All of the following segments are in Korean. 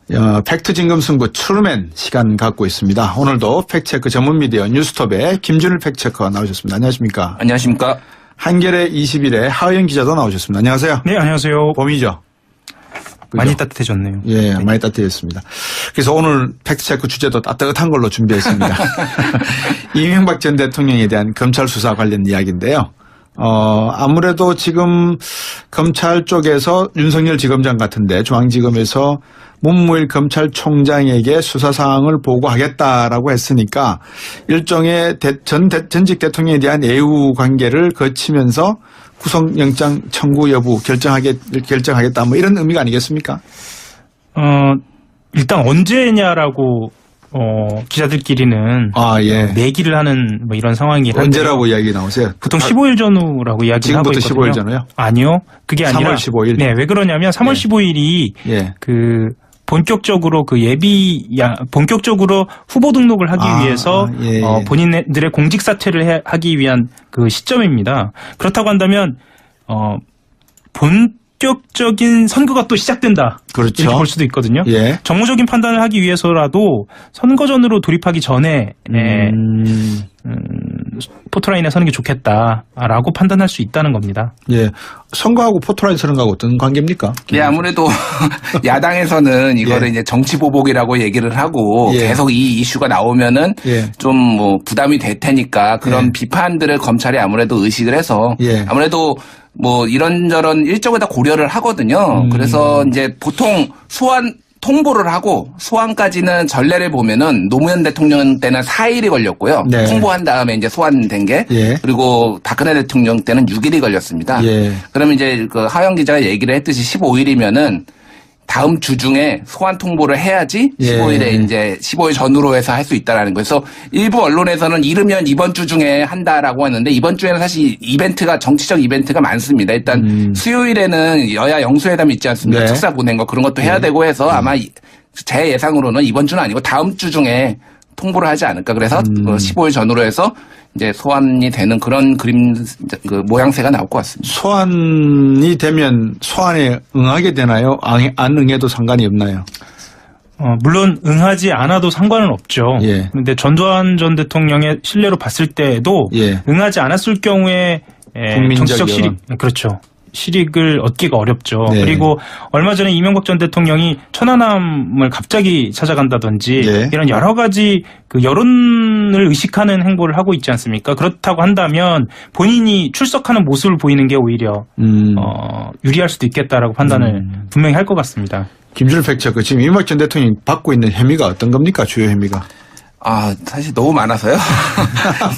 팩트 진검 승부 트루맨 시간 갖고 있습니다. 오늘도 팩트체크 전문 미디어 뉴스톱의 김준일 팩트체커가 나오셨습니다. 안녕하십니까? 안녕하십니까? 한겨레 21의 하의연 기자도 나오셨습니다. 안녕하세요. 네, 안녕하세요. 봄이죠? 그죠? 많이 따뜻해졌네요. 예, 많이 따뜻해졌습니다. 그래서 오늘 팩트체크 주제도 따뜻한 걸로 준비했습니다. 이명박 전 대통령에 대한 검찰 수사 관련 이야기인데요. 아무래도 지금 검찰 쪽에서 윤석열 지검장 같은데 중앙지검에서 문무일 검찰총장에게 수사사항을 보고하겠다라고 했으니까 일종의 전직 대통령에 대한 애우 관계를 거치면서 구속영장 청구 여부 결정하겠다 뭐 이런 의미가 아니겠습니까? 일단 언제냐라고 기자들끼리는 예. 내기를 하는 뭐 이런 상황이 언제라고 이야기 나오세요? 보통 15일 전후라고 이야기를 하고 있거든요. 지금부터 15일 전후요? 아니요. 그게 아니라 3월 15일. 네, 왜 그러냐면 3월 15일이 본격적으로 본격적으로 후보 등록을 하기 위해서 본인들의 공직 사퇴를 하기 위한 그 시점입니다. 그렇다고 한다면 본격적인 선거가 또 시작된다. 그렇죠. 이렇게 볼 수도 있거든요. 예. 정무적인 판단을 하기 위해서라도 선거전으로 돌입하기 전에 포토라인에 서는 게 좋겠다라고 판단할 수 있다는 겁니다. 예, 선거하고 포토라인 서는 거하고 어떤 관계입니까? 네, 아무래도 야당에서는 이거를 이제 정치 보복이라고 얘기를 하고 계속 이 이슈가 나오면은 좀 뭐 부담이 될 테니까 그런 비판들을 검찰이 아무래도 의식을 해서 아무래도 뭐 이런저런 일정을 다 고려를 하거든요. 그래서 이제 보통 통보를 하고 소환까지는 전례를 보면은 노무현 대통령 때는 4일이 걸렸고요. 통보한 다음에 이제 소환된 게 그리고 박근혜 대통령 때는 6일이 걸렸습니다. 그러면 이제 그 하영 기자가 얘기를 했듯이 15일이면은 다음 주 중에 소환 통보를 해야지 15일에 이제 15일 전후로 해서 할 수 있다라는 거예요. 그래서 일부 언론에서는 이르면 이번 주 중에 한다라고 하는데 이번 주에는 사실 정치적 이벤트가 많습니다. 일단 수요일에는 여야 영수회담이 있지 않습니까? 특사 보낸 거 그런 것도 해야 되고 해서 아마 제 예상으로는 이번 주는 아니고 다음 주 중에 통보를 하지 않을까. 그래서 15일 전후로 해서 이제 소환이 되는 그런 모양새가 나올 것 같습니다. 소환이 되면 소환에 응하게 되나요? 안 응해도 상관이 없나요? 물론 응하지 않아도 상관은 없죠. 그런데 전두환 전 대통령의 신뢰로 봤을 때에도 응하지 않았을 경우에 정치적 실익을 얻기가 어렵죠. 그리고 얼마 전에 이명박 전 대통령이 천안함을 갑자기 찾아간다든지 이런 여러 가지 그 여론을 의식하는 행보를 하고 있지 않습니까? 그렇다고 한다면 본인이 출석하는 모습을 보이는 게 오히려 유리할 수도 있겠다라고 판단을 분명히 할 것 같습니다. 김준일 팩트체크 지금 이명박 전 대통령이 받고 있는 혐의가 어떤 겁니까? 주요 혐의가? 사실 너무 많아서요.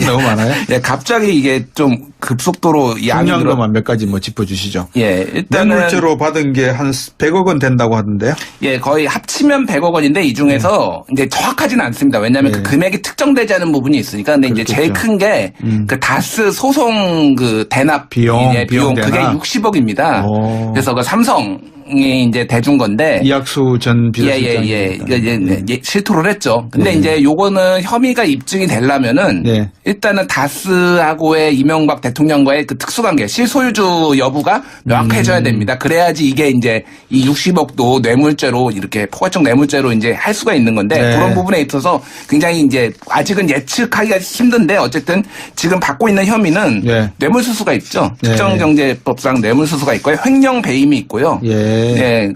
너무 많아요? 갑자기 이게 좀 급속도로 양이 중량도만 몇 가지 뭐 짚어주시죠. 일단은 뇌물죄로 받은 게 한 100억 원 된다고 하던데요? 거의 합치면 100억 원인데 이 중에서 이제 정확하지는 않습니다. 왜냐하면 그 금액이 특정되지 않은 부분이 있으니까. 근데 이제 제일 큰 게 그 다스 소송 그 대납 비용 그게 60억입니다. 그래서 그 삼성이 이제 대준 건데 이학수 전 비서실장이 실토를 했죠. 근데 이제 요거는 혐의가 입증이 되려면은 일단은 다스하고의 이명박 대통령과의 그 특수관계 실소유주 여부가 명확해져야 됩니다. 그래야지 이게 이제 이 60억도 뇌물죄로 이렇게 포괄적 뇌물죄로 이제 할 수가 있는 건데 그런 부분에 있어서 굉장히 이제 아직은 예측하기가 힘든데 어쨌든 지금 받고 있는 혐의는 뇌물수수가 있죠. 특정경제법상 뇌물수수가 있고요. 횡령 배임이 있고요.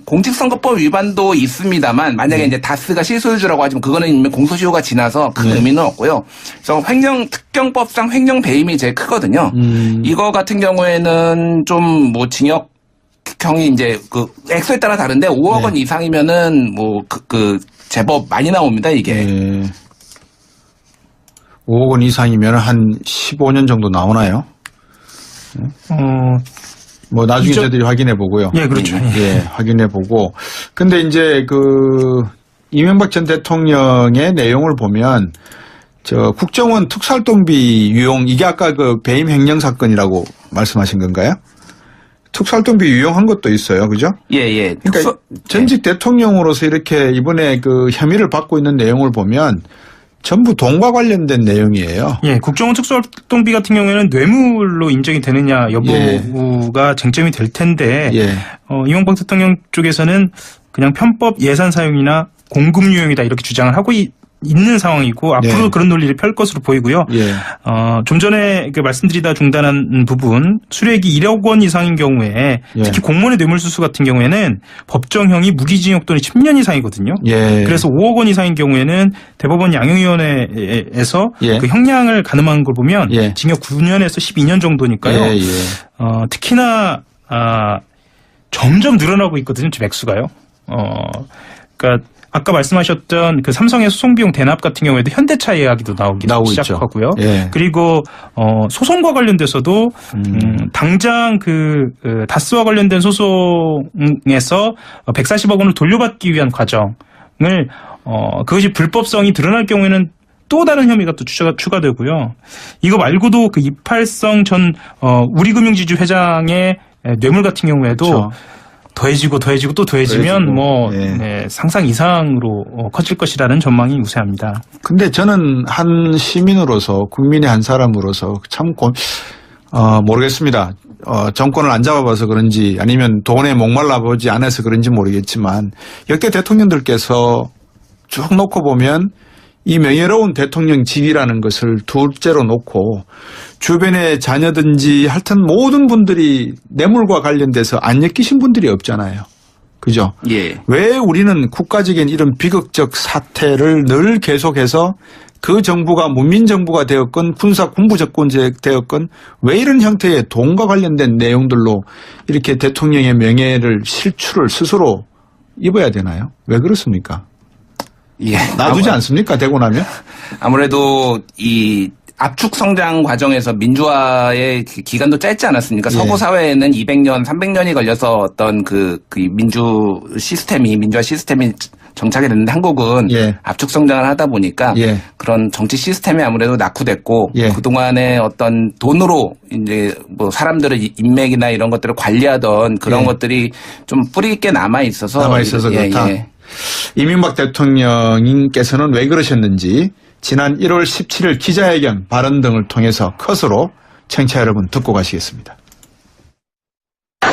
공직선거법 위반도 있습니다만 만약에 이제 다스가 실소유주라고 하지만 그거는 이미 공소시효가 지나서 큰 의미는 없고요. 그래서 특경법상 횡령 배임이 제일 크거든요. 이거 같은 경우에는 좀 뭐 징역형이 이제 그 액수에 따라 다른데 5억 원 이상이면은 뭐 제법 많이 나옵니다 이게. 5억 원 이상이면 한 15년 정도 나오나요? 뭐 나중에 저희들이 확인해 보고요. 그렇죠. 확인해 보고. 근데 이제 이명박 전 대통령의 내용을 보면 국정원 특수활동비 유용 이게 아까 배임 횡령 사건이라고 말씀하신 건가요? 특수활동비 유용한 것도 있어요, 그죠? 그러니까 전직 대통령으로서 이렇게 이번에 혐의를 받고 있는 내용을 보면 전부 돈과 관련된 내용이에요. 국정원 특수활동비 같은 경우에는 뇌물로 인정이 되느냐 여부가 쟁점이 될 텐데 이명박 대통령 쪽에서는 그냥 편법 예산 사용이나 공금 유용이다 이렇게 주장을 하고 있는 상황이고 앞으로 그런 논리를 펼 것으로 보이고요. 좀 전에 말씀드리다 중단한 부분 수뢰액이 1억 원 이상인 경우에 특히 공무원의 뇌물수수 같은 경우에는 법정형이 무기징역 또는 10년 이상이거든요. 그래서 5억 원 이상인 경우에는 대법원 양형위원회에서 그 형량을 가늠한 걸 보면 징역 9년에서 12년 정도니까요. 특히나 점점 늘어나고 있거든요. 지금 액수가요. 그러니까 아까 말씀하셨던 그 삼성의 소송비용 대납 같은 경우에도 현대차 이야기도 나오기 시작하고요. 그리고 소송과 관련돼서도 당장 그 다스와 관련된 소송에서 140억 원을 돌려받기 위한 과정을 그것이 불법성이 드러날 경우에는 또 다른 혐의가 또 추가되고요. 이거 말고도 그 이팔성 전 우리금융지주 회장의 뇌물 같은 경우에도 그렇죠. 더해지고 또 더해지면 상상 이상으로 커질 것이라는 전망이 우세합니다. 근데 저는 한 시민으로서 국민의 한 사람으로서 참 모르겠습니다. 정권을 안 잡아봐서 그런지 아니면 돈에 목말라 보지 않아서 그런지 모르겠지만 역대 대통령들께서 쭉 놓고 보면 이 명예로운 대통령 직위라는 것을 둘째로 놓고 주변의 자녀든지 하여튼 모든 분들이 뇌물과 관련돼서 안 엮이신 분들이 없잖아요. 그죠? 왜 우리는 국가적인 이런 비극적 사태를 늘 계속해서 그 정부가 문민정부가 되었건 군부 정권제 되었건 왜 이런 형태의 돈과 관련된 내용들로 이렇게 대통령의 명예를 실추를 스스로 입어야 되나요? 왜 그렇습니까? 놔두지 않습니까? 되고 나면? 아무래도 이 압축 성장 과정에서 민주화의 기간도 짧지 않았습니까? 서구 사회에는 200년, 300년이 걸려서 어떤 그 민주화 시스템이 정착이 됐는데 한국은 압축 성장을 하다 보니까 그런 정치 시스템이 아무래도 낙후됐고 그동안에 어떤 돈으로 이제 뭐 사람들의 인맥이나 이런 것들을 관리하던 그런 것들이 좀 뿌리 있게 남아 있어서 그렇다. 이명박 대통령께서는 왜 그러셨는지 지난 1월 17일 기자회견 발언 등을 통해서 컷으로 청취자 여러분 듣고 가시겠습니다.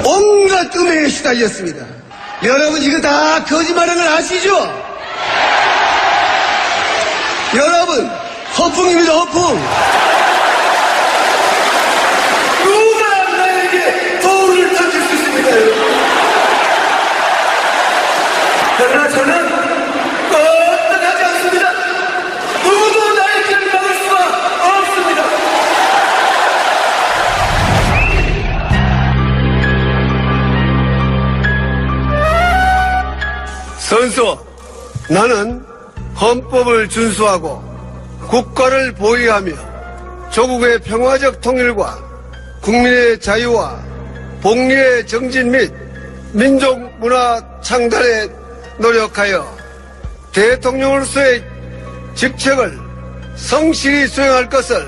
온갖 음해에 시달렸습니다. 여러분 이거 다 거짓말인 걸 아시죠? 여러분 허풍입니다. 허풍. 누가 나에게 돌을 던질 수 있습니까? 그러나 저는 떳떳하지 않습니다. 누구도 나의 길을 막을 수가 없습니다. 선수, 나는 헌법을 준수하고 국가를 보위하며 조국의 평화적 통일과 국민의 자유와 복리의 정진 및 민족 문화 창달에 노력하여 대통령으로서의 직책을 성실히 수행할 것을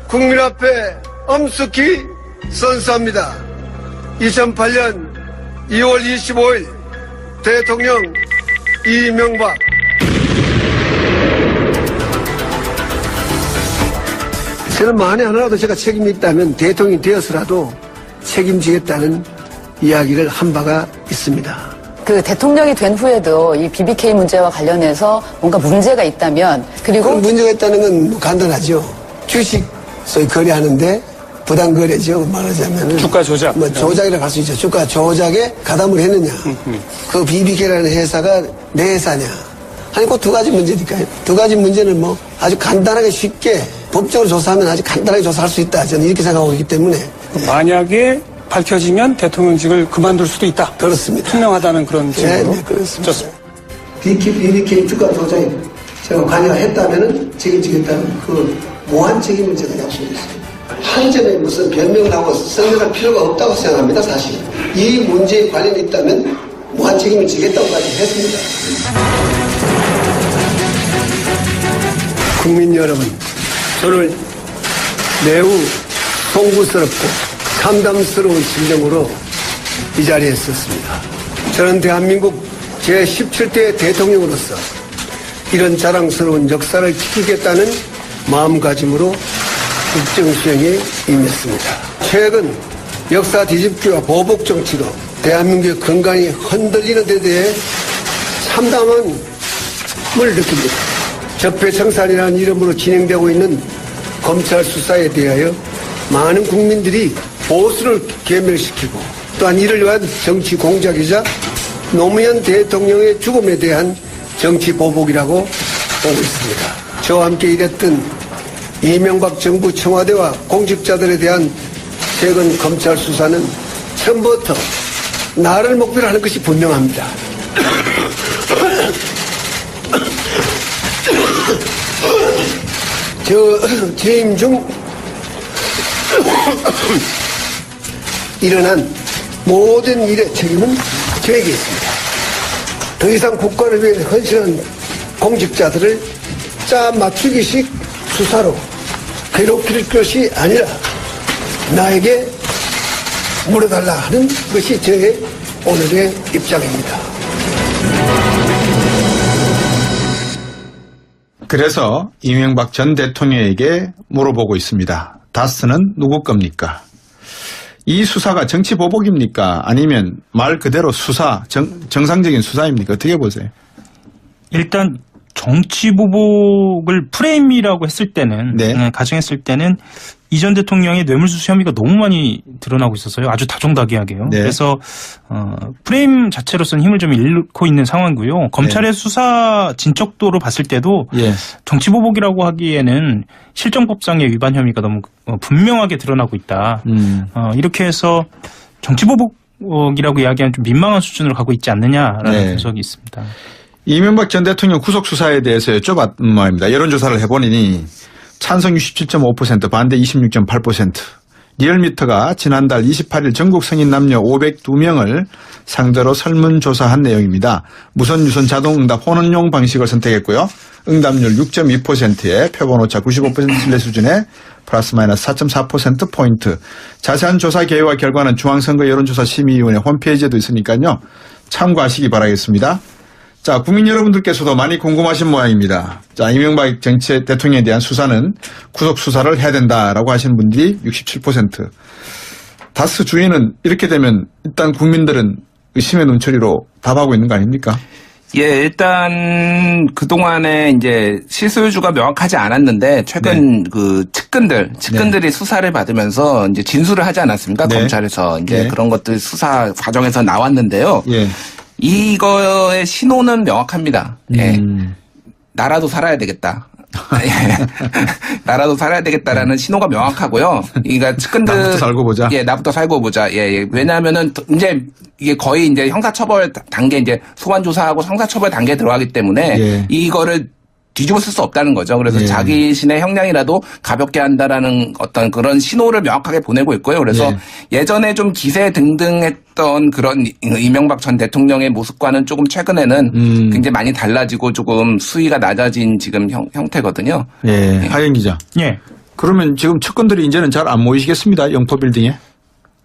국민 앞에 엄숙히 선서합니다. 2008년 2월 25일 대통령 이명박. 저는 만에 하나라도 제가 책임이 있다면 대통령이 되어서라도 책임지겠다는 이야기를 한 바가 있습니다. 그 대통령이 된 후에도 이 BBK 문제와 관련해서 뭔가 문제가 있다면 그리고 문제가 있다는 건 간단하죠. 주식 소위 거래하는데 부당 거래죠. 말하자면 주가 조작. 조작이라고 할 수 있죠. 주가 조작에 가담을 했느냐. 그 BBK라는 회사가 내 회사냐. 아니 그 두 가지 문제니까요. 두 가지 문제는 뭐 아주 간단하게 쉽게 법적으로 조사하면 아주 간단하게 조사할 수 있다. 저는 이렇게 생각하고 있기 때문에. 만약에 밝혀지면 대통령직을 그만둘 수도 있다. 그렇습니다. 투명하다는 그런 식으로. 네, 그렇습니다. 좋습니다. BBK 주가 조작에 제가 관여를 했다면 책임지겠다는 그 무한 책임을 제가 약속했습니다. 한 점에 무슨 변명을 하고 설명할 필요가 없다고 생각합니다. 사실. 이 문제에 관련이 있다면 무한 책임을 지겠다고까지 했습니다. 국민 여러분, 저를 매우 송구스럽고 참담스러운 심정으로 이 자리에 있었습니다. 저는 대한민국 제17대 대통령으로서 이런 자랑스러운 역사를 지키겠다는 마음가짐으로 국정 수행에 임했습니다. 최근 역사 뒤집기와 보복 정치로 대한민국의 건강이 흔들리는 데 대해 참담함을 느낍니다. 적폐청산이라는 이름으로 진행되고 있는 검찰 수사에 대하여 많은 국민들이 보수를 괴멸시키고 또한 이를 위한 정치 공작이자 노무현 대통령의 죽음에 대한 정치 보복이라고 보고 있습니다. 저와 함께 일했던 이명박 정부 청와대와 공직자들에 대한 최근 검찰 수사는 처음부터 나를 목표로 하는 것이 분명합니다. 재임 중 일어난 모든 일의 책임은 저에게 있습니다. 더 이상 국가를 위해 헌신한 공직자들을 짜 맞추기식 수사로 괴롭힐 것이 아니라 나에게 물어달라 하는 것이 저의 오늘의 입장입니다. 그래서 이명박 전 대통령에게 물어보고 있습니다. 다스는 누구 겁니까? 이 수사가 정치 보복입니까? 아니면 말 그대로 수사, 정상적인 수사입니까? 어떻게 보세요? 일단 정치 보복을 프레임이라고 했을 때는, 네. 가정했을 때는 이 전 대통령의 뇌물수수 혐의가 너무 많이 드러나고 있었어요. 아주 다종다기하게요. 네. 그래서 프레임 자체로서는 힘을 좀 잃고 있는 상황이고요. 검찰의 수사 진척도로 봤을 때도 정치 보복이라고 하기에는 실정법상의 위반 혐의가 너무 분명하게 드러나고 있다. 이렇게 해서 정치 보복이라고 이야기하는 좀 민망한 수준으로 가고 있지 않느냐라는 분석이 있습니다. 이명박 전 대통령 구속 수사에 대해서 여쭤봤던 말입니다. 여론조사를 해보니 찬성 67.5%, 반대 26.8%. 리얼미터가 지난달 28일 전국 성인 남녀 502명을 상대로 설문조사한 내용입니다. 무선 유선 자동응답 혼원용 방식을 선택했고요. 응답률 6.2%에 표본오차 95% 신뢰 수준에 플러스 마이너스 4.4%포인트. 자세한 조사 계획과 결과는 중앙선거 여론조사 심의위원회 홈페이지에도 있으니까요. 참고하시기 바라겠습니다. 자, 국민 여러분들께서도 많이 궁금하신 모양입니다. 자, 이명박 정치 대통령에 대한 수사는 구속 수사를 해야 된다라고 하시는 분들이 67%. 다스 주인은 이렇게 되면 일단 국민들은 의심의 눈초리로 답하고 있는 거 아닙니까? 예, 일단 그동안에 이제 실소유주가 명확하지 않았는데 최근 그 측근들이 수사를 받으면서 이제 진술을 하지 않았습니까? 검찰에서 이제 그런 것들 수사 과정에서 나왔는데요. 이거의 신호는 명확합니다. 나라도 살아야 되겠다. 나라도 살아야 되겠다라는 신호가 명확하고요. 그러니까 측근들 나부터 살고 보자. 나부터 살고 보자. 왜냐하면은 이제 이게 거의 이제 형사처벌 단계 이제 소환 조사하고 형사처벌 단계에 들어가기 때문에 이거를 뒤집어 쓸 수 없다는 거죠. 그래서 자기신의 형량이라도 가볍게 한다라는 어떤 그런 신호를 명확하게 보내고 있고요. 그래서 예전에 좀 기세 등등했던 그런 이명박 전 대통령의 모습과는 조금 최근에는 굉장히 많이 달라지고 조금 수위가 낮아진 지금 형태거든요. 하영 기자. 그러면 지금 측근들이 이제는 잘 안 모이시겠습니다. 영포빌딩에?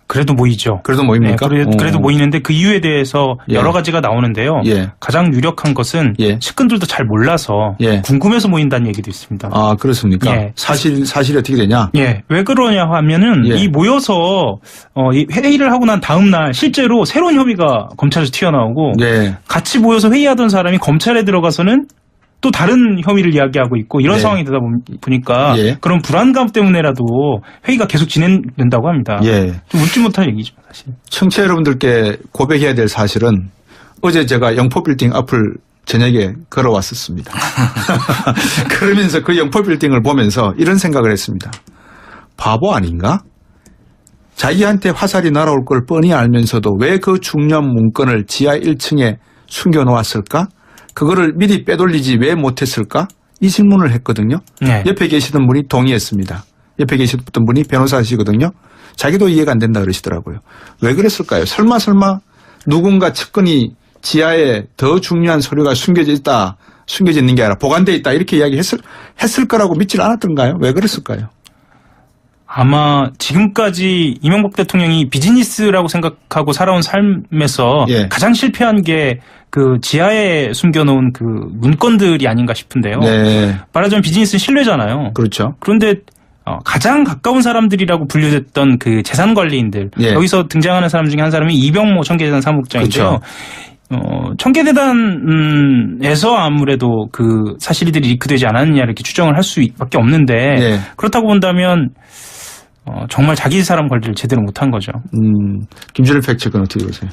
그래도 모이죠. 그래도 모입니까? 그래도 모이는데 그 이유에 대해서 여러 가지가 나오는데요. 가장 유력한 것은 측근들도 잘 몰라서 궁금해서 모인다는 얘기도 있습니다. 아, 그렇습니까? 사실이 어떻게 되냐? 왜 그러냐 하면은 이 모여서 회의를 하고 난 다음 날 실제로 새로운 혐의가 검찰에서 튀어나오고 같이 모여서 회의하던 사람이 검찰에 들어가서는 또 다른 혐의를 이야기하고 있고 이런 상황이 되다 보니까 그런 불안감 때문에라도 회의가 계속 진행된다고 합니다. 좀 웃지 못할 얘기죠, 사실. 청취자 여러분들께 고백해야 될 사실은 어제 제가 영포빌딩 앞을 저녁에 걸어왔었습니다. 그러면서 그 영포빌딩을 보면서 이런 생각을 했습니다. 바보 아닌가? 자기한테 화살이 날아올 걸 뻔히 알면서도 왜 그 중요한 문건을 지하 1층에 숨겨놓았을까? 그거를 미리 빼돌리지 왜 못했을까? 이 질문을 했거든요. 옆에 계시던 분이 동의했습니다. 옆에 계시던 분이 변호사시거든요. 자기도 이해가 안 된다 그러시더라고요. 왜 그랬을까요? 설마 누군가 측근이 지하에 더 중요한 서류가 숨겨져 있는 게 아니라 보관돼 있다 이렇게 이야기했을 거라고 믿질 않았던가요? 왜 그랬을까요? 아마 지금까지 이명박 대통령이 비즈니스라고 생각하고 살아온 삶에서 가장 실패한 게 그 지하에 숨겨놓은 그 문건들이 아닌가 싶은데요. 말하자면 비즈니스는 신뢰잖아요. 그렇죠. 그런데 가장 가까운 사람들이라고 분류됐던 그 재산관리인들 여기서 등장하는 사람 중에 한 사람이 이병모 청계재산 사무국장인데요. 청계대단에서 아무래도 그 사실들이 리크되지 않았느냐 이렇게 추정을 할 수밖에 없는데 예. 그렇다고 본다면 정말 자기 사람 관리를 제대로 못한 거죠. 김준일 팩트체크는 어떻게 보세요?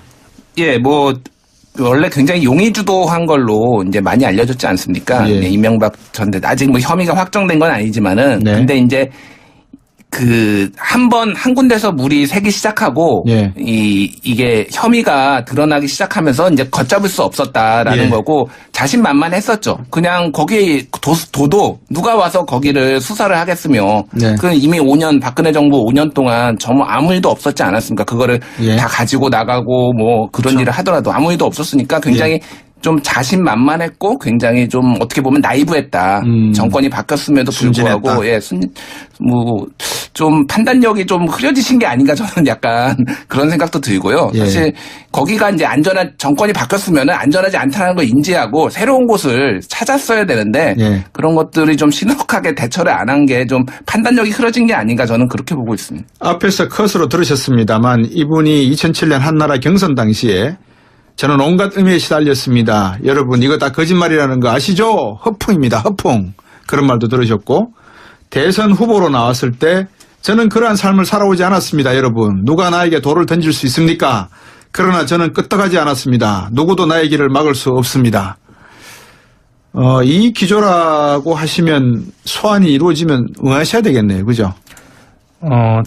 예, 뭐 원래 굉장히 용의주도한 걸로 이제 많이 알려졌지 않습니까? 예. 네, 이명박 전 대통령 아직 뭐 혐의가 확정된 건 아니지만은 네. 근데 이제 한 군데서 물이 새기 시작하고, 예. 이게 혐의가 드러나기 시작하면서 이제 걷잡을 수 없었다라는 예. 거고, 자신만만했었죠. 그냥 거기 도도 누가 와서 거기를 수사를 하겠으며, 네. 그 이미 박근혜 정부 5년 동안 아무 일도 없었지 않았습니까? 그거를 예. 다 가지고 나가고 뭐 그런 그렇죠. 일을 하더라도 아무 일도 없었으니까 굉장히 예. 좀 자신만만했고 굉장히 좀 어떻게 보면 나이브했다. 정권이 바뀌었음에도 불구하고 좀 판단력이 좀 흐려지신 게 아닌가 저는 약간 그런 생각도 들고요. 예. 사실 거기가 이제 정권이 바뀌었으면 안전하지 않다는 걸 인지하고 새로운 곳을 찾았어야 되는데 예. 그런 것들이 좀 신속하게 대처를 안 한 게 좀 판단력이 흐려진 게 아닌가 저는 그렇게 보고 있습니다. 앞에서 컷으로 들으셨습니다만 이분이 2007년 한나라 경선 당시에 저는 온갖 의미에 시달렸습니다. 여러분 이거 다 거짓말이라는 거 아시죠? 허풍입니다. 허풍. 그런 말도 들으셨고 대선 후보로 나왔을 때 저는 그러한 삶을 살아오지 않았습니다. 여러분 누가 나에게 돌을 던질 수 있습니까? 그러나 저는 끄떡하지 않았습니다. 누구도 나의 길을 막을 수 없습니다. 이 기조라고 하시면 소환이 이루어지면 응하셔야 되겠네요. 그죠?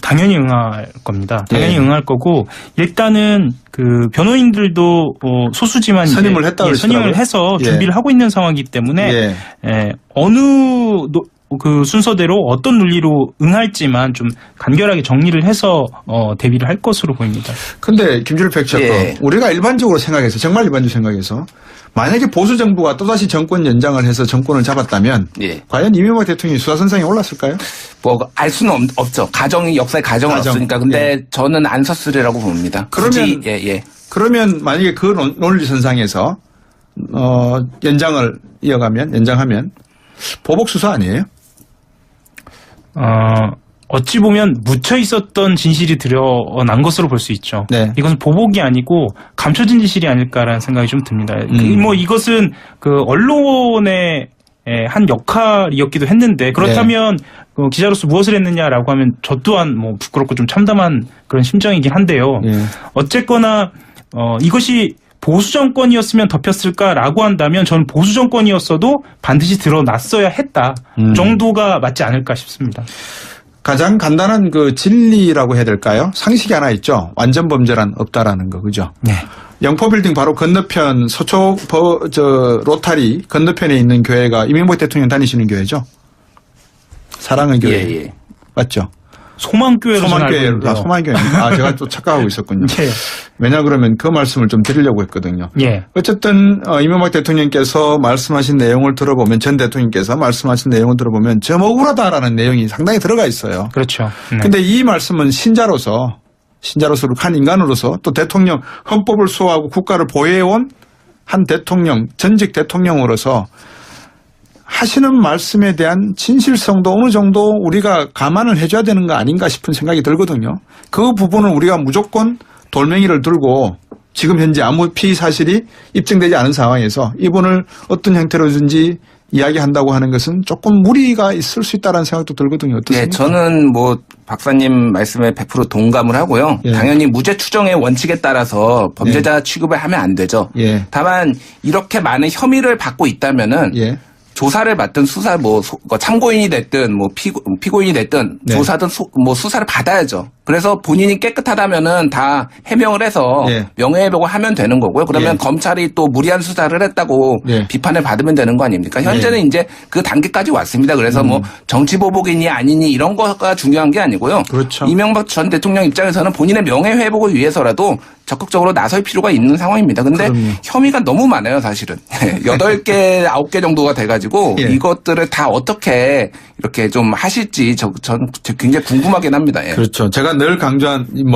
당연히 응할 겁니다. 당연히 예. 응할 거고 일단은 그 변호인들도 소수지만 선임을 했다고 선임을 해서 예. 준비를 하고 있는 상황이기 때문에 어느 그 순서대로 어떤 논리로 응할지만 좀 간결하게 정리를 해서 대비를 할 것으로 보입니다. 근데 김준일 팩트체크 예. 우리가 일반적으로 생각해서 정말 일반적으로 생각해서 만약에 보수 정부가 또다시 정권 연장을 해서 정권을 잡았다면 예. 과연 이명박 대통령이 수사선상에 올랐을까요? 뭐 알 수는 없죠. 역사의 가정은 가정. 없으니까. 근데 예. 저는 안 섰으리라고 봅니다. 그러면 그러면 만약에 그 논리선상에서 연장하면 보복 수사 아니에요? 어찌 보면 묻혀 있었던 진실이 드러난 것으로 볼 수 있죠. 네. 이것은 보복이 아니고 감춰진 진실이 아닐까라는 생각이 좀 듭니다. 뭐 이것은 그 언론의 한 역할이었기도 했는데 그렇다면 기자로서 무엇을 했느냐라고 하면 저 또한 뭐 부끄럽고 좀 참담한 그런 심정이긴 한데요. 어쨌거나 이것이 보수 정권이었으면 덮였을까라고 한다면 저는 보수 정권이었어도 반드시 드러났어야 했다 정도가 맞지 않을까 싶습니다. 가장 간단한 그 진리라고 해야 될까요? 상식이 하나 있죠. 완전 범죄란 없다라는 거, 그죠? 네. 영포빌딩 바로 건너편 서초 로타리 건너편에 있는 교회가 이명박 대통령 다니시는 교회죠. 사랑의 교회. 예. 맞죠? 소망교회로 소망교회입니다. 제가 또 착각하고 있었군요. 예. 왜냐 그러면 그 말씀을 좀 드리려고 했거든요. 예. 어쨌든 이명박 대통령께서 말씀하신 내용을 들어보면 전 대통령께서 말씀하신 내용을 들어보면 좀 억울하다라는 내용이 상당히 들어가 있어요. 그렇죠. 근데 이 말씀은 신자로서 한 인간으로서 또 대통령 헌법을 수호하고 국가를 보호해온 한 대통령, 전직 대통령으로서 하시는 말씀에 대한 진실성도 어느 정도 우리가 감안을 해줘야 되는 거 아닌가 싶은 생각이 들거든요. 그 부분은 우리가 무조건 돌멩이를 들고 지금 현재 아무 피의 사실이 입증되지 않은 상황에서 이분을 어떤 형태로든지 이야기한다고 하는 것은 조금 무리가 있을 수 있다는 생각도 들거든요. 어떻습니까? 네, 저는 뭐 박사님 말씀에 100% 동감을 하고요. 예. 당연히 무죄 추정의 원칙에 따라서 범죄자 취급을 하면 안 되죠. 예. 다만 이렇게 많은 혐의를 받고 있다면은 조사를 받든 참고인이 됐든 피고인이 됐든 조사든 수사를 받아야죠. 그래서 본인이 깨끗하다면은 다 해명을 해서 명예회복을 하면 되는 거고요. 그러면 검찰이 또 무리한 수사를 했다고 비판을 받으면 되는 거 아닙니까? 현재는 이제 그 단계까지 왔습니다. 그래서 뭐 정치보복이니 아니니 이런 거가 중요한 게 아니고요. 그렇죠. 이명박 전 대통령 입장에서는 본인의 명예회복을 위해서라도 적극적으로 나설 필요가 있는 상황입니다. 근데 혐의가 너무 많아요, 사실은. 8개, 9개 정도가 돼가지고 이것들을 다 어떻게 이렇게 좀 하실지 전 굉장히 궁금하긴 합니다. 그렇죠. 제가 늘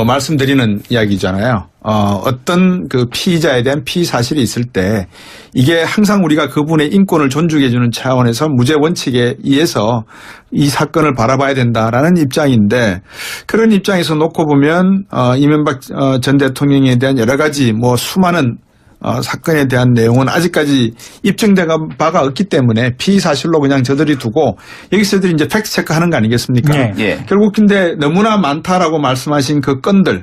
말씀드리는 이야기잖아요. 어떤 그 피의자에 대한 피의 사실이 있을 때 이게 항상 우리가 그분의 인권을 존중해주는 차원에서 무죄 원칙에 의해서 이 사건을 바라봐야 된다라는 입장인데 그런 입장에서 놓고 보면 이명박 전 대통령에 대한 여러 가지 수많은 사건에 대한 내용은 아직까지 입증된 바가 없기 때문에 피사실로 그냥 저들이 두고 여기서들이 이제 팩트 체크하는 거 아니겠습니까? 네. 예. 결국 근데 너무나 많다라고 말씀하신 그 건들에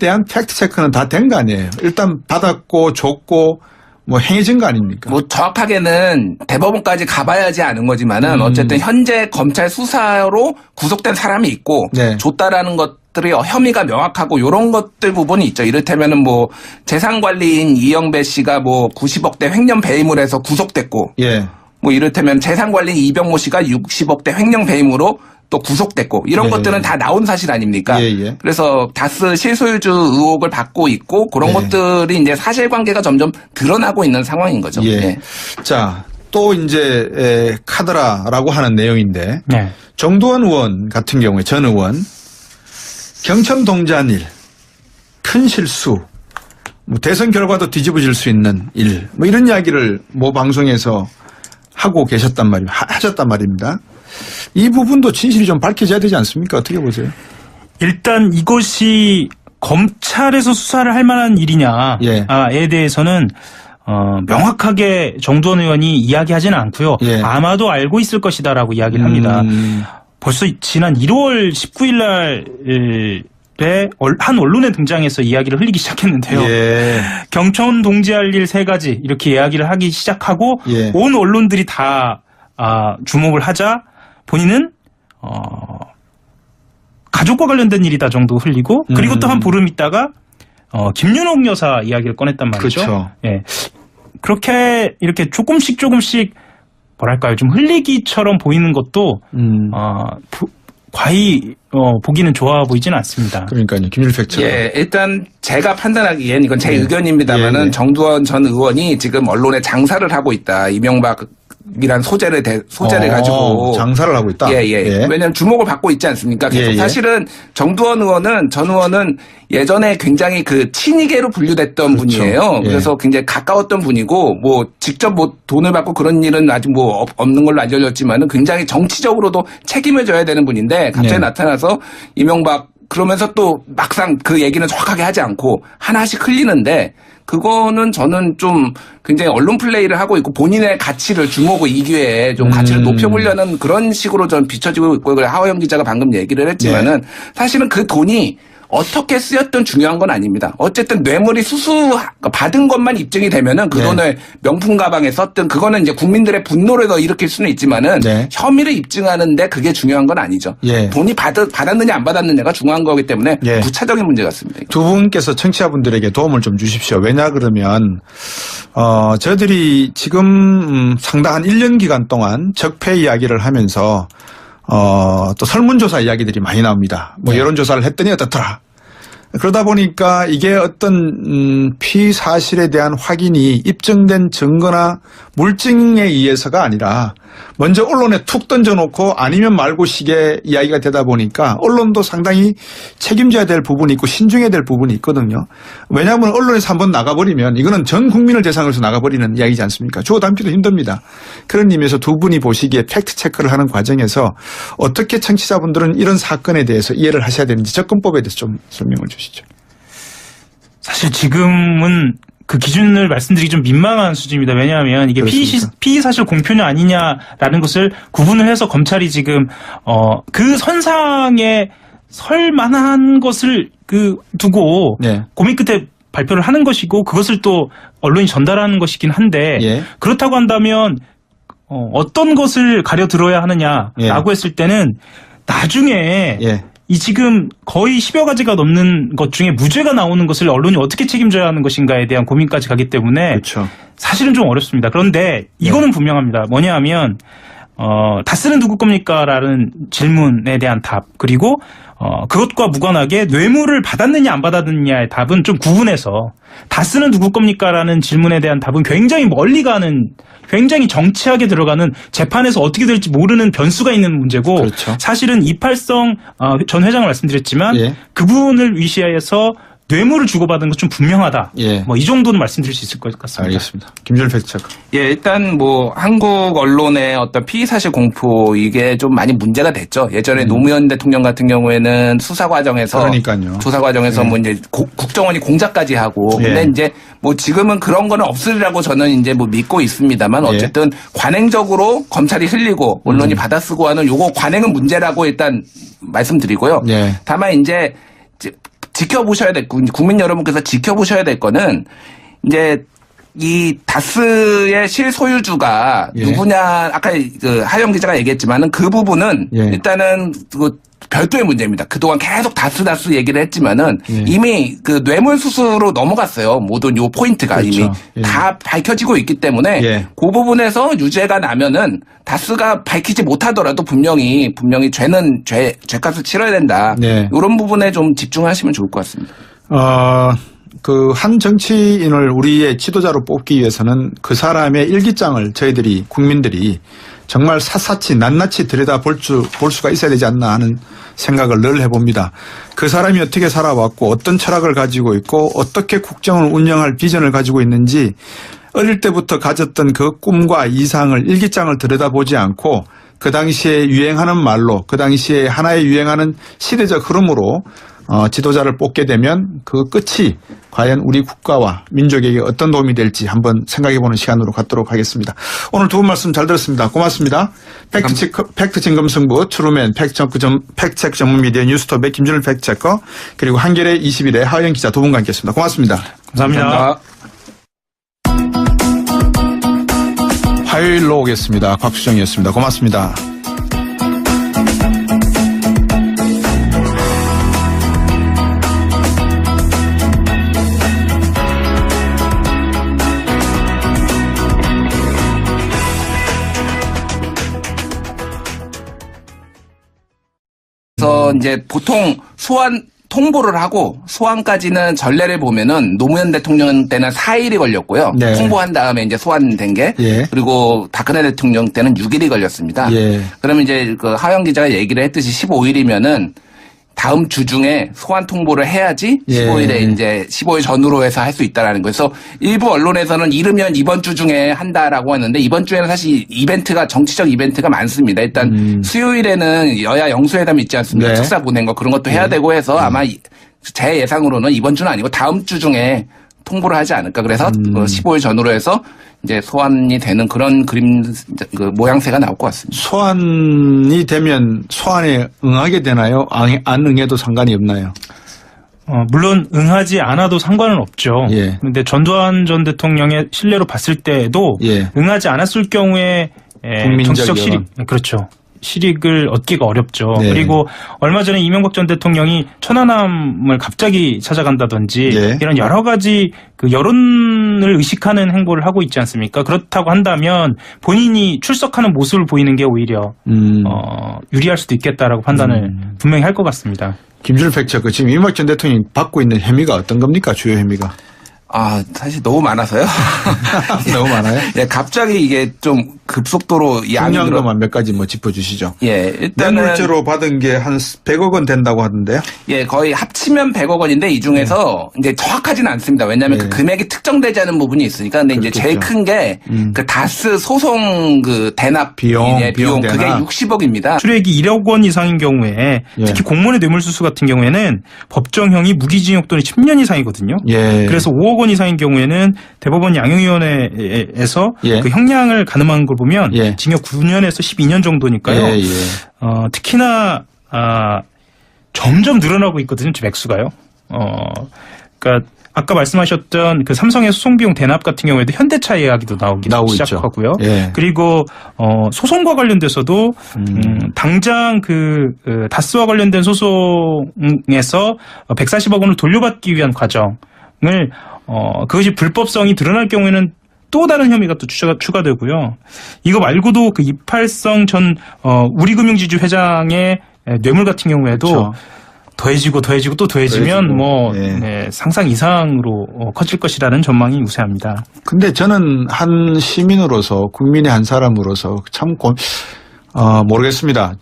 대한 팩트 체크는 다 된 거 아니에요. 일단 받았고 줬고 뭐 행해진 거 아닙니까? 뭐 정확하게는 대법원까지 가봐야지 아는 거지만은 어쨌든 현재 검찰 수사로 구속된 사람이 있고 네. 줬다라는 것들이 혐의가 명확하고 이런 것들 부분이 있죠. 이를테면은 뭐 재산관리인 이영배 씨가 뭐 90억대 횡령 배임을 해서 구속됐고, 예. 뭐 이를테면 재산관리인 이병모 씨가 60억대 횡령 배임으로 또 구속됐고 이런 예. 것들은 다 나온 사실 아닙니까? 예. 그래서 다스 실소유주 의혹을 받고 있고 그런 예. 것들이 이제 사실관계가 점점 드러나고 있는 상황인 거죠. 예. 예. 자, 또 이제 카드라라고 하는 내용인데 네. 정두원 의원 같은 경우에 전 의원 경천 동지한 일, 큰 실수, 뭐 대선 결과도 뒤집어질 수 있는 일, 뭐 이런 이야기를 모 방송에서 하고 계셨단 말입니다. 하셨단 말입니다. 이 부분도 진실이 좀 밝혀져야 되지 않습니까? 어떻게 보세요? 일단 이것이 검찰에서 수사를 할 만한 일이냐에 예. 대해서는 명확하게 정두원 의원이 이야기하지는 않고요. 예. 아마도 알고 있을 것이다라고 이야기를 합니다. 벌써 지난 1월 19일 날에 한 언론에 등장해서 이야기를 흘리기 시작했는데요. 예. 경천 동지할 일 3가지 이렇게 이야기를 하기 시작하고 예. 온 언론들이 다 주목을 하자 본인은 가족과 관련된 일이다 정도 흘리고 그리고 또 한 보름 있다가 김윤옥 여사 이야기를 꺼냈단 말이죠. 그렇죠. 예. 그렇게 이렇게 조금씩 뭐랄까요 좀 흘리기처럼 보이는 것도 과히 보기는 좋아 보이지는 않습니다. 그러니까요. 김일 팩처. 예, 일단 제가 판단하기엔 이건 제 예. 의견입니다만은 예. 정두원 전 의원이 지금 언론에 장사를 하고 있다. 이명박이란 소재를 가지고 장사를 하고 있다. 예. 왜냐하면 주목을 받고 있지 않습니까? 계속 예. 사실은 정두원 의원은 전 의원은 예전에 굉장히 그 친이계로 분류됐던 그렇죠. 분이에요. 예. 그래서 굉장히 가까웠던 분이고 뭐 직접 뭐 돈을 받고 그런 일은 아직 뭐 없는 걸로 알려졌지만은 굉장히 정치적으로도 책임을 져야 되는 분인데 갑자기 예. 나타나서 이명박 그러면서 또 막상 그 얘기는 정확하게 하지 않고 하나씩 흘리는데 그거는 저는 좀 굉장히 언론 플레이를 하고 있고 본인의 가치를 주목을 이 기회에 좀 가치를 높여보려는 그런 식으로 좀 비춰지고 있고 하호영 기자가 방금 얘기를 했지만은 사실은 그 돈이 어떻게 쓰였든 중요한 건 아닙니다. 어쨌든 뇌물이 받은 것만 입증이 되면은 그 돈을 명품 가방에 썼든 그거는 이제 국민들의 분노를 더 일으킬 수는 있지만은 혐의를 입증하는데 그게 중요한 건 아니죠. 돈이 받았느냐 안 받았느냐가 중요한 거기 때문에 부차적인 문제 같습니다. 두 분께서 청취자분들에게 도움을 좀 주십시오. 왜냐 그러면 저희들이 지금 상당한 1년 기간 동안 적폐 이야기를 하면서 또 설문조사 이야기들이 많이 나옵니다. 뭐 여론조사를 했더니 어떻더라. 그러다 보니까 이게 어떤 피사실에 대한 확인이 입증된 증거나 물증에 의해서가 아니라 먼저 언론에 툭 던져놓고 아니면 말고 식의 이야기가 되다 보니까 언론도 상당히 책임져야 될 부분이 있고 신중해야 될 부분이 있거든요. 왜냐하면 언론에서 한번 나가버리면 이거는 전 국민을 대상으로 해서 나가버리는 이야기지 않습니까? 주워 담기도 힘듭니다. 그런 의미에서 두 분이 보시기에 팩트 체크를 하는 과정에서 어떻게 청취자분들은 이런 사건에 대해서 이해를 하셔야 되는지 접근법에 대해서 좀 설명을 주시죠. 사실 지금은 그 기준을 말씀드리기 좀 민망한 수준입니다. 왜냐하면 이게 피의 사실 공표냐 아니냐라는 것을 구분을 해서 검찰이 지금 그 선상에 설 만한 것을 두고 고민 끝에 발표를 하는 것이고 그것을 또 언론이 전달하는 것이긴 한데 그렇다고 한다면 어떤 것을 가려 들어야 하느냐라고 했을 때는 나중에 이 지금 거의 10여 가지가 넘는 것 중에 무죄가 나오는 것을 언론이 어떻게 책임져야 하는 것인가에 대한 고민까지 가기 때문에 사실은 좀 어렵습니다. 그런데 이거는 분명합니다. 뭐냐 하면 다스는 누구 겁니까? 라는 질문에 대한 답 그리고 그것과 무관하게 뇌물을 받았느냐 안 받았느냐의 답은 좀 구분해서 다스는 누구 겁니까? 라는 질문에 대한 답은 굉장히 멀리 가는 굉장히 정치하게 들어가는 재판에서 어떻게 될지 모르는 변수가 있는 문제고 사실은 이팔성 전 회장을 말씀드렸지만 그분을 위시해서 뇌물을 주고받은 건 좀 분명하다. 예. 뭐 이 정도는 말씀드릴 수 있을 것 같습니다. 알겠습니다. 김준일 팩트체크. 예, 일단 뭐 한국 언론의 어떤 피의 사실 공포 이게 좀 많이 문제가 됐죠. 예전에 노무현 대통령 같은 경우에는 수사 과정에서 그러니까요. 조사 과정에서 뭐 이제 국정원이 공작까지 하고 근데 이제 뭐 지금은 그런 거는 없으리라고 저는 이제 뭐 믿고 있습니다만 어쨌든 관행적으로 검찰이 흘리고 언론이 받아쓰고 하는 요거 관행은 문제라고 일단 말씀드리고요. 다만 이제 지켜보셔야 될, 국민 여러분께서 지켜보셔야 될 거는, 이제, 이 다스의 실소유주가 누구냐, 아까 그 하영 기자가 얘기했지만은 그 부분은 일단은 그 별도의 문제입니다. 그동안 계속 다스 얘기를 했지만은 이미 그 뇌물수수로 넘어갔어요. 모든 요 포인트가 그렇죠. 이미 다 밝혀지고 있기 때문에 그 부분에서 유죄가 나면은 다스가 밝히지 못하더라도 분명히 죄는 죄값을 치러야 된다. 이런 부분에 좀 집중하시면 좋을 것 같습니다. 그 한 정치인을 우리의 지도자로 뽑기 위해서는 그 사람의 일기장을 저희들이 국민들이 정말 샅샅이 낱낱이 들여다볼 수가 있어야 되지 않나 하는 생각을 늘 해봅니다. 그 사람이 어떻게 살아왔고 어떤 철학을 가지고 있고 어떻게 국정을 운영할 비전을 가지고 있는지 어릴 때부터 가졌던 그 꿈과 이상을 일기장을 들여다보지 않고 그 당시에 유행하는 말로 그 당시에 하나의 유행하는 시대적 흐름으로 지도자를 뽑게 되면 그 끝이 과연 우리 국가와 민족에게 어떤 도움이 될지 한번 생각해보는 시간으로 갖도록 하겠습니다. 오늘 두 분 말씀 잘 들었습니다. 고맙습니다. 팩트 진검승부 트루맨 팩트체크 전문 미디어 뉴스톱의 김준일 팩트체커 그리고 한겨레 21의 하영 기자 두 분과 함께했습니다. 고맙습니다. 감사합니다. 화요일로 오겠습니다. 곽수정이었습니다. 고맙습니다. 그래서 이제 보통 소환 통보를 하고 소환까지는 전례를 보면은 노무현 대통령 때는 4일이 걸렸고요. 통보한 다음에 이제 소환된 게 그리고 박근혜 대통령 때는 6일이 걸렸습니다. 그러면 이제 그 하영 기자가 얘기를 했듯이 15일이면은 다음 주 중에 소환 통보를 해야지 15일에 이제 15일 전후로 해서 할 수 있다라는 거예요. 그래서 일부 언론에서는 이르면 이번 주 중에 한다라고 하는데 이번 주에는 사실 이벤트가 정치적 이벤트가 많습니다. 일단 수요일에는 여야 영수회담이 있지 않습니까? 특사 보낸 거 그런 것도 해야 되고 해서 아마 제 예상으로는 이번 주는 아니고 다음 주 중에 통보를 하지 않을까. 그래서 15일 전후로 해서 이제 소환이 되는 그런 그림, 그 모양새가 나올 것 같습니다. 소환이 되면 소환에 응하게 되나요? 안 응해도 상관이 없나요? 물론 응하지 않아도 상관은 없죠. 그런데 전두환 전 대통령의 신뢰로 봤을 때에도 응하지 않았을 경우에 정치적 실익, 그렇죠. 실익을 얻기가 어렵죠. 그리고 얼마 전에 이명박 전 대통령이 천안함을 갑자기 찾아간다든지 이런 여러 가지 그 여론을 의식하는 행보를 하고 있지 않습니까? 그렇다고 한다면 본인이 출석하는 모습을 보이는 게 오히려 유리할 수도 있겠다라고 판단을 분명히 할 것 같습니다. 김준일 팩트체크 지금 이명박 전 대통령이 받고 있는 혐의가 어떤 겁니까? 주요 혐의가? 사실 너무 많아서요. 너무 많아요? 갑자기 이게 좀 급속도로 이 양이 중요한 몇 가지 뭐 짚어주시죠. 일단은 뇌물죄로 받은 게 한 100억 원 된다고 하던데요? 거의 합치면 100억 원인데 이 중에서 이제 정확하지는 않습니다. 왜냐하면 그 금액이 특정되지 않은 부분이 있으니까. 근데 이제 제일 큰 게 그 다스 소송 그 대납 비용 그게 60억입니다. 수수료액이 1억 원 이상인 경우에 특히 공무원의 뇌물수수 같은 경우에는 법정형이 무기징역 또는 10년 이상이거든요. 그래서 5억 원 이상인 경우에는 대법원 양형위원회에서 그 형량을 가늠한 걸 보면 징역 9년에서 12년 정도니까요. 특히나 점점 늘어나고 있거든요. 액수가요. 그러니까 아까 말씀하셨던 그 삼성의 소송 비용 대납 같은 경우에도 현대차 이야기도 나오기 시작하고요. 그리고 소송과 관련돼서도 당장 그 다스와 관련된 소송에서 140억 원을 돌려받기 위한 과정을 그것이 불법성이 드러날 경우에는 또 다른 혐의가 또 추가되고요. 이거 말고도 그 이팔성 전 우리금융지주 회장의 뇌물 같은 경우에도 더해지고 또 더해지면 상상 이상으로 커질 것이라는 전망이 우세합니다. 근데 저는 한 시민으로서 국민의 한 사람으로서 참 모르겠습니다.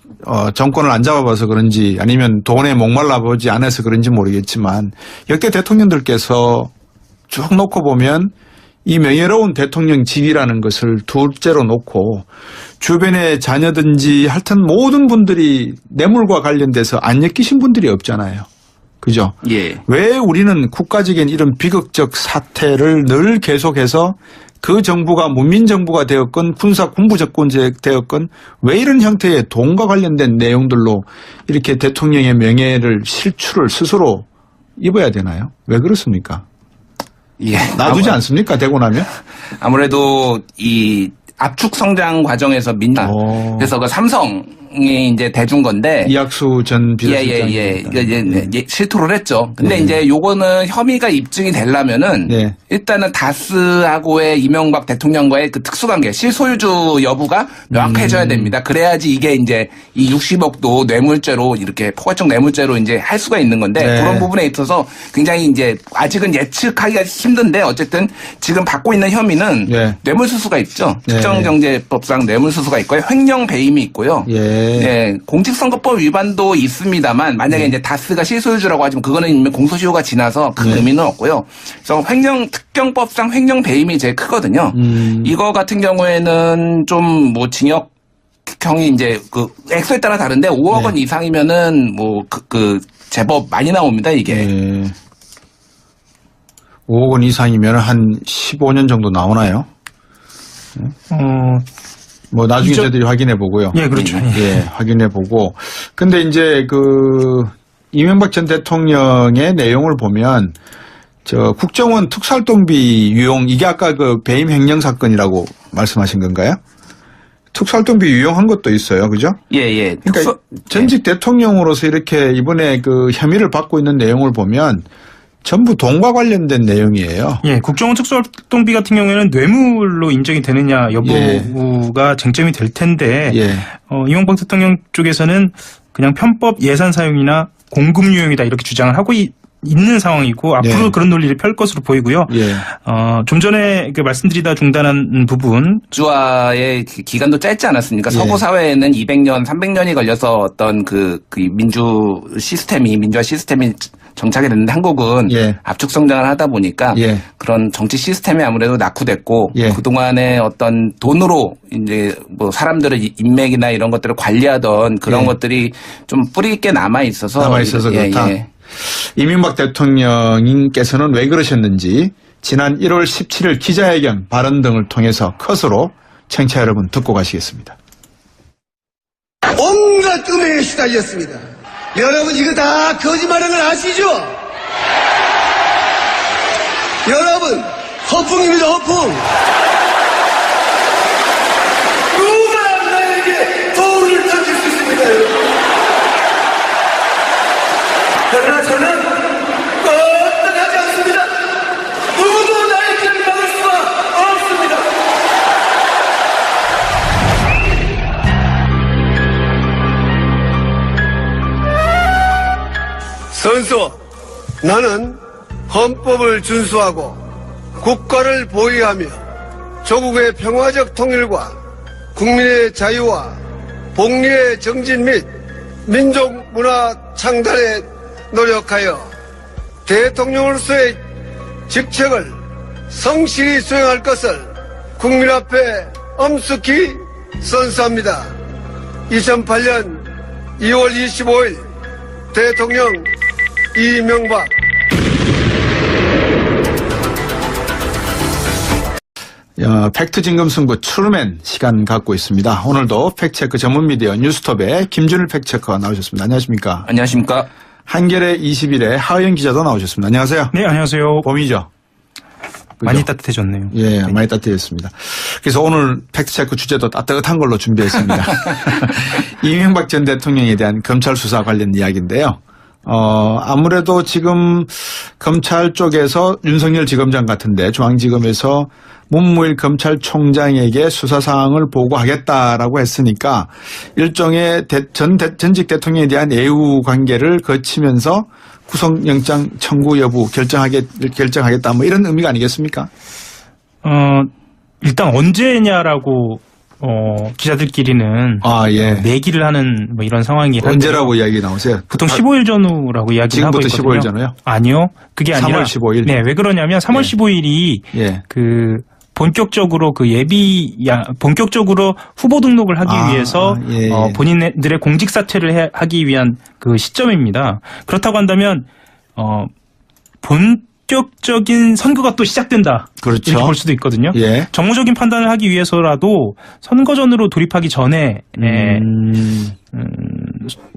정권을 안 잡아봐서 그런지 아니면 돈에 목말라 보지 않아서 그런지 모르겠지만 역대 대통령들께서 쭉 놓고 보면 이 명예로운 대통령 직위라는 것을 둘째로 놓고 주변의 자녀든지 하여튼 모든 분들이 뇌물과 관련돼서 안 엮이신 분들이 없잖아요. 그죠? 예. 왜 우리는 국가적인 이런 비극적 사태를 늘 계속해서 그 정부가 문민정부가 되었건 군사 군부정권제 되었건 왜 이런 형태의 돈과 관련된 내용들로 이렇게 대통령의 명예를 실추를 스스로 입어야 되나요? 왜 그렇습니까? 예. 놔두지 않습니까? 되고 나면? 아무래도 이 압축 성장 과정에서 그래서 그 삼성이 이제 대준 건데. 이학수 전 비서실장. 이제 실토를 했죠. 근데 이제 요거는 혐의가 입증이 되려면은 일단은 다스하고의 이명박 대통령과의 그 특수관계, 실소유주 여부가 명확해져야 됩니다. 그래야지 이게 이제 이 60억도 뇌물죄로 이렇게 포괄적 뇌물죄로 이제 할 수가 있는 건데 그런 부분에 있어서 굉장히 이제 아직은 예측하기가 힘든데 어쨌든 지금 받고 있는 혐의는 뇌물수수가 있죠. 특정경제법상 뇌물수수가 있고요. 횡령 배임이 있고요. 공직선거법 위반도 있습니다만 만약에 이제 다스가 실소유주라고 하지만 그거는 이미 공소시효가 지나서 큰 의미는 없고요. 그래서 특경법상 횡령 배임이 제일 크거든요. 이거 같은 경우에는 좀 뭐 징역형이 이제 그 액수에 따라 다른데 5억 원 이상이면은 뭐 제법 많이 나옵니다 이게. 5억 원 이상이면 한 15년 정도 나오나요? 뭐 나중에 저희들이 확인해 보고요. 예, 그렇죠. 확인해 보고. 근데 이제 이명박 전 대통령의 내용을 보면 국정원 특수활동비 유용 이게 아까 배임 횡령 사건이라고 말씀하신 건가요? 특수활동비 유용한 것도 있어요, 그죠? 예. 그러니까 전직 대통령으로서 이렇게 이번에 혐의를 받고 있는 내용을 보면. 전부 돈과 관련된 내용이에요. 예, 국정원 특수활동비 같은 경우에는 뇌물로 인정이 되느냐 여부가 쟁점이 될 텐데 이명박 대통령 쪽에서는 그냥 편법 예산 사용이나 공금 유용이다 이렇게 주장을 하고 있는 상황이고 앞으로 그런 논리를 펼 것으로 보이고요. 좀 전에 말씀드리다 중단한 부분 민주화의 기간도 짧지 않았습니까? 서구 사회에는 200년, 300년이 걸려서 어떤 민주화 시스템이 정착이 됐는데 한국은 압축 성장을 하다 보니까 그런 정치 시스템이 아무래도 낙후됐고 그동안에 어떤 돈으로 이제 뭐 사람들의 인맥이나 이런 것들을 관리하던 그런 것들이 좀 뿌리 있게 남아 있어서 그렇다. 이명박 대통령님께서는 왜 그러셨는지 지난 1월 17일 기자회견 발언 등을 통해서 컷으로 청취자 여러분 듣고 가시겠습니다. 온갖 음해에 시달렸습니다. 여러분 이거 다 거짓말인 걸 아시죠? 여러분 허풍입니다. 허풍. 누가 나에게 돌을 던질 수 있습니까? 그러나 저는 껐떡하지 않습니다. 누구도 나의 길을 막을 수가 없습니다. 선수, 나는 헌법을 준수하고 국가를 보위하며 조국의 평화적 통일과 국민의 자유와 복리의 정진 및 민족 문화 창달에 노력하여 대통령으로서의 직책을 성실히 수행할 것을 국민 앞에 엄숙히 선서합니다. 2008년 2월 25일 대통령 이명박. 팩트 진검 승부 트루맨 시간 갖고 있습니다. 오늘도 팩트체크 전문 미디어 뉴스톱의 김준일 팩트체커가 나오셨습니다. 안녕하십니까? 안녕하십니까? 한겨레 21의 하의연 기자도 나오셨습니다. 안녕하세요. 네, 안녕하세요. 봄이죠? 그죠? 많이 따뜻해졌네요. 예, 많이 따뜻해졌습니다. 그래서 오늘 팩트체크 주제도 따뜻한 걸로 준비했습니다. 이명박 전 대통령에 대한 검찰 수사 관련 이야기인데요. 아무래도 지금 검찰 쪽에서 윤석열 지검장 같은데 중앙지검에서 문무일 검찰총장에게 수사 사항을 보고하겠다라고 했으니까 일종의 전직 대통령에 대한 애우 관계를 거치면서 구속영장 청구 여부 결정하겠다 뭐 이런 의미가 아니겠습니까? 일단 언제냐라고 기자들끼리는 내기를 하는 뭐 이런 상황이 언제라고 이야기 나오세요? 보통 15일 전후라고 이야기를 하고 있거든요. 지금부터 15일 전후요? 아니요. 그게 아니라 3월 15일. 네, 왜 그러냐면 3월 15일이 그 본격적으로 본격적으로 후보 등록을 하기 위해서 본인들의 공직 사퇴를 하기 위한 그 시점입니다. 그렇다고 한다면 본격적인 선거가 또 시작된다. 그렇죠. 이렇게 볼 수도 있거든요. 정무적인 판단을 하기 위해서라도 선거전으로 돌입하기 전에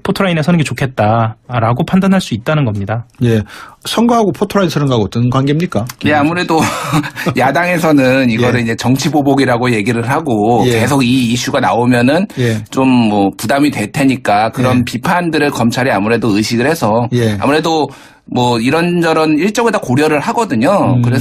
포토라인에 서는 게 좋겠다라고 판단할 수 있다는 겁니다. 선거하고 포토라인 서는 거하고 어떤 관계입니까? 아무래도 야당에서는 이거를 이제 정치 보복이라고 얘기를 하고 계속 이 이슈가 나오면은 좀 뭐 부담이 될 테니까 그런 비판들을 검찰이 아무래도 의식을 해서 아무래도 뭐 이런저런 일정을 다 고려를 하거든요. 그래서